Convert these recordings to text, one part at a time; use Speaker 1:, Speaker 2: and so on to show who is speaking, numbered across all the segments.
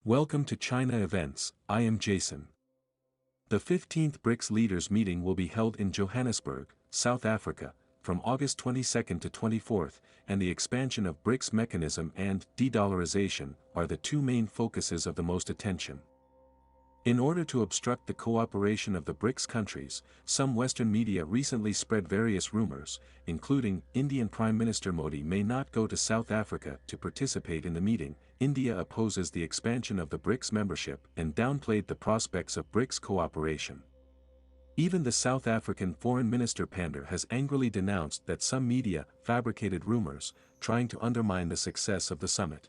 Speaker 1: Welcome to China Events, I am Jason. The 15th BRICS leaders meeting will be held in Johannesburg, South Africa, from August 22 to 24, and the expansion of BRICS mechanism and de-dollarization are the two main focuses of the most attention. In order to obstruct the cooperation of the BRICS countries, some Western media recently spread various rumors, including Indian Prime Minister Modi may not go to South Africa to participate in the meeting. India opposes the expansion of the BRICS membership and downplayed the prospects of BRICS cooperation. Even the South African Foreign Minister Pandor has angrily denounced that some media fabricated rumors, trying to undermine the success of the summit.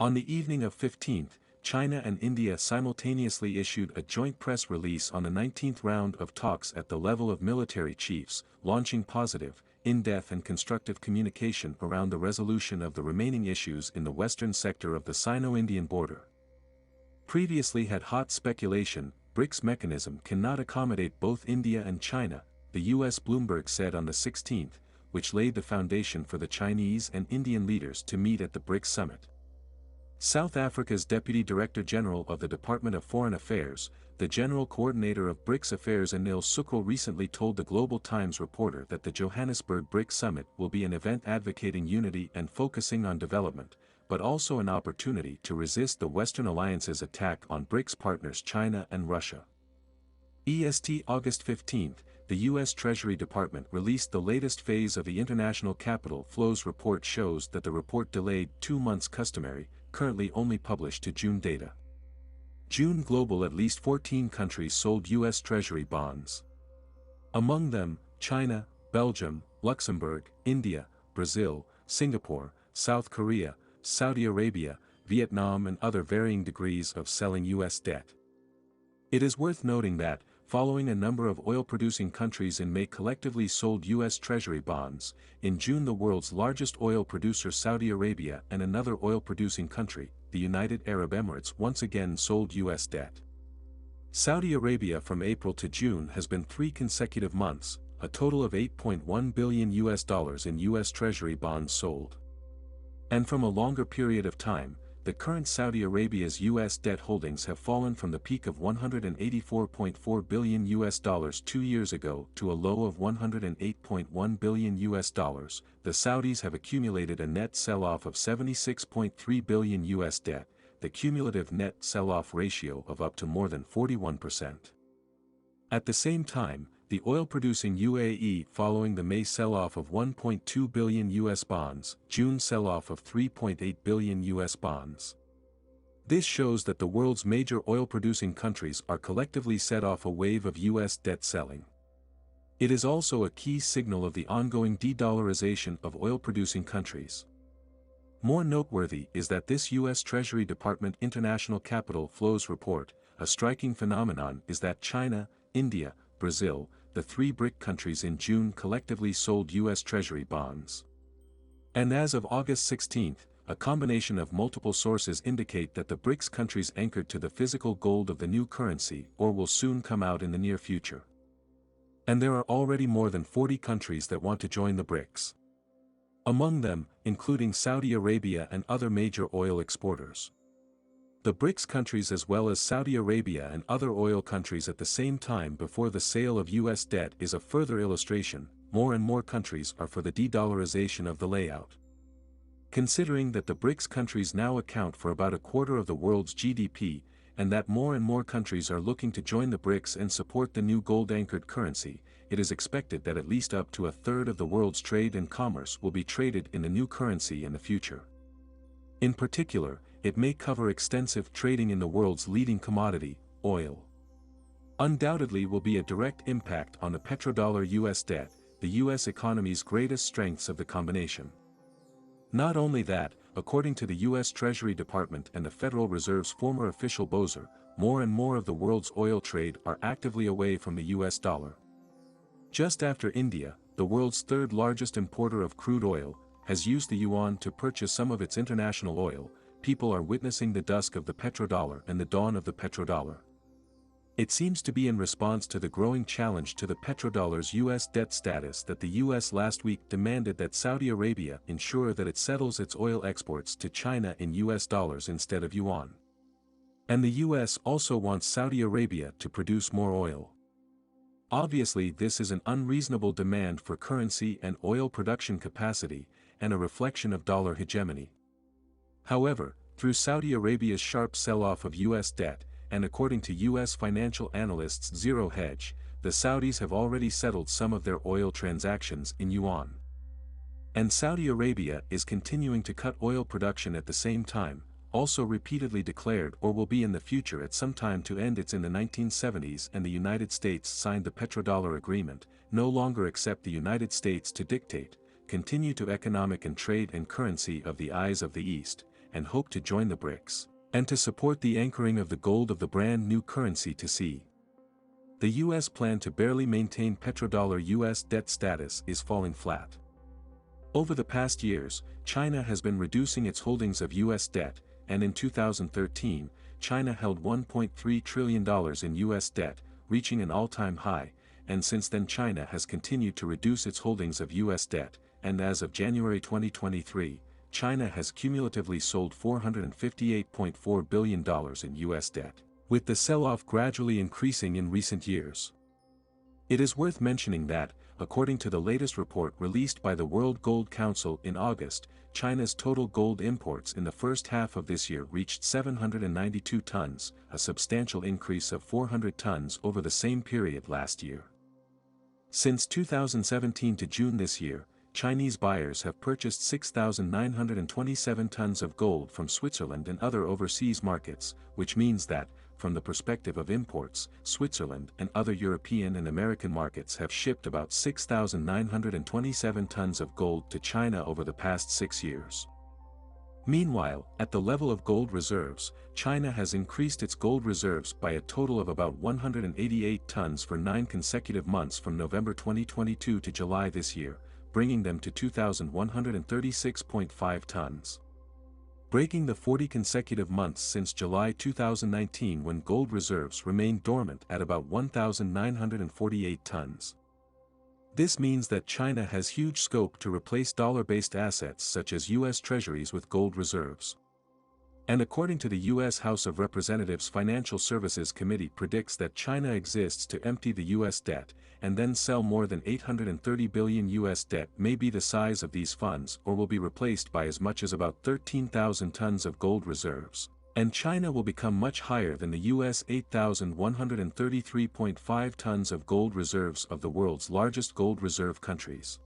Speaker 1: On the evening of 15th, China and India simultaneously issued a joint press release on the 19th round of talks at the level of military chiefs, launching positive, in-depth and constructive communication around the resolution of the remaining issues in the western sector of the Sino-Indian border. Previously had hot speculation, BRICS mechanism cannot accommodate both India and China, the US Bloomberg said on the 16th, which laid the foundation for the Chinese and Indian leaders to meet at the BRICS summit. South Africa's Deputy Director General of the Department of Foreign Affairs, the General Coordinator of BRICS Affairs Anil Sukral recently told the Global Times reporter that the Johannesburg BRICS Summit will be an event advocating unity and focusing on development, but also an opportunity to resist the Western alliance's attack on BRICS partners China and Russia. EST August 15, the U.S. Treasury Department released the latest phase of the International Capital Flows report shows that the report delayed 2 months customary, currently only published to June data. June global at least 14 countries sold U.S. Treasury bonds. Among them, China, Belgium, Luxembourg, India, Brazil, Singapore, South Korea, Saudi Arabia, Vietnam and other varying degrees of selling U.S. debt. It is worth noting that, following a number of oil-producing countries in May collectively sold U.S. Treasury bonds, in June the world's largest oil producer Saudi Arabia and another oil-producing country, the United Arab Emirates once again sold U.S. debt. Saudi Arabia from April to June has been 3 consecutive months, a total of $8.1 billion in U.S. Treasury bonds sold. And from a longer period of time, the current Saudi Arabia's U.S. debt holdings have fallen from the peak of $184.4 billion 2 years ago to a low of $108.1 billion. The Saudis have accumulated a net sell-off of $76.3 billion U.S. debt, the cumulative net sell-off ratio of up to more than 41%. At the same time, the oil-producing UAE following the May sell-off of $1.2 billion U.S. bonds, June sell-off of $3.8 billion U.S. bonds. This shows that the world's major oil-producing countries are collectively set off a wave of U.S. debt selling. It is also a key signal of the ongoing de-dollarization of oil-producing countries. More noteworthy is that this U.S. Treasury Department International Capital Flows report, a striking phenomenon is that China, India, Brazil, the 3 BRIC countries in June collectively sold U.S. Treasury bonds. And as of August 16, a combination of multiple sources indicate that the BRICS countries anchored to the physical gold of the new currency or will soon come out in the near future. And there are already more than 40 countries that want to join the BRICS. Among them, including Saudi Arabia and other major oil exporters. The BRICS countries as well as Saudi Arabia and other oil countries at the same time before the sale of U.S. debt is a further illustration, more and more countries are for the de-dollarization of the layout. Considering that the BRICS countries now account for about a quarter of the world's GDP, and that more and more countries are looking to join the BRICS and support the new gold-anchored currency, it is expected that at least up to a third of the world's trade and commerce will be traded in the new currency in the future. In particular, it may cover extensive trading in the world's leading commodity, oil. Undoubtedly will be a direct impact on the petrodollar U.S. debt, the U.S. economy's greatest strengths of the combination. Not only that, according to the U.S. Treasury Department and the Federal Reserve's former official Bozer, more and more of the world's oil trade are actively away from the U.S. dollar. Just after India, the world's 3rd largest importer of crude oil, has used the yuan to purchase some of its international oil, people are witnessing the dusk of the petrodollar and the dawn of the petrodollar. It seems to be in response to the growing challenge to the petrodollar's U.S. debt status that the U.S. last week demanded that Saudi Arabia ensure that it settles its oil exports to China in U.S. dollars instead of yuan. And the US also wants Saudi Arabia to produce more oil. Obviously, this is an unreasonable demand for currency and oil production capacity, and a reflection of dollar hegemony. However, through Saudi Arabia's sharp sell-off of US debt, and according to US financial analysts Zero Hedge, the Saudis have already settled some of their oil transactions in yuan. And Saudi Arabia is continuing to cut oil production at the same time, also repeatedly declared or will be in the future at some time to end its in the 1970s, and the United States signed the petrodollar agreement, no longer accept the United States to dictate, continue to economic and trade and currency of the eyes of the East, and hope to join the BRICS, and to support the anchoring of the gold of the brand new currency to see. The US plan to barely maintain petrodollar US debt status is falling flat. Over the past years, China has been reducing its holdings of US debt, and in 2013, China held $1.3 trillion in US debt, reaching an all-time high, and since then China has continued to reduce its holdings of US debt, and as of January 2023, China has cumulatively sold $458.4 billion in US debt, with the sell-off gradually increasing in recent years. It is worth mentioning that, according to the latest report released by the World Gold Council in August, China's total gold imports in the first half of this year reached 792 tons, a substantial increase of 400 tons over the same period last year. Since 2017 to June this year, Chinese buyers have purchased 6,927 tons of gold from Switzerland and other overseas markets, which means that, from the perspective of imports, Switzerland and other European and American markets have shipped about 6,927 tons of gold to China over the past 6 years. Meanwhile, at the level of gold reserves, China has increased its gold reserves by a total of about 188 tons for 9 consecutive months from November 2022 to July this year, bringing them to 2,136.5 tons. Breaking the 40 consecutive months since July 2019 when gold reserves remained dormant at about 1,948 tons. This means that China has huge scope to replace dollar-based assets such as U.S. Treasuries with gold reserves. And according to the U.S. House of Representatives Financial Services Committee predicts that China exists to empty the U.S. debt, and then sell more than $830 billion U.S. debt may be the size of these funds or will be replaced by as much as about 13,000 tons of gold reserves, and China will become much higher than the U.S. 8,133.5 tons of gold reserves of the world's largest gold reserve countries.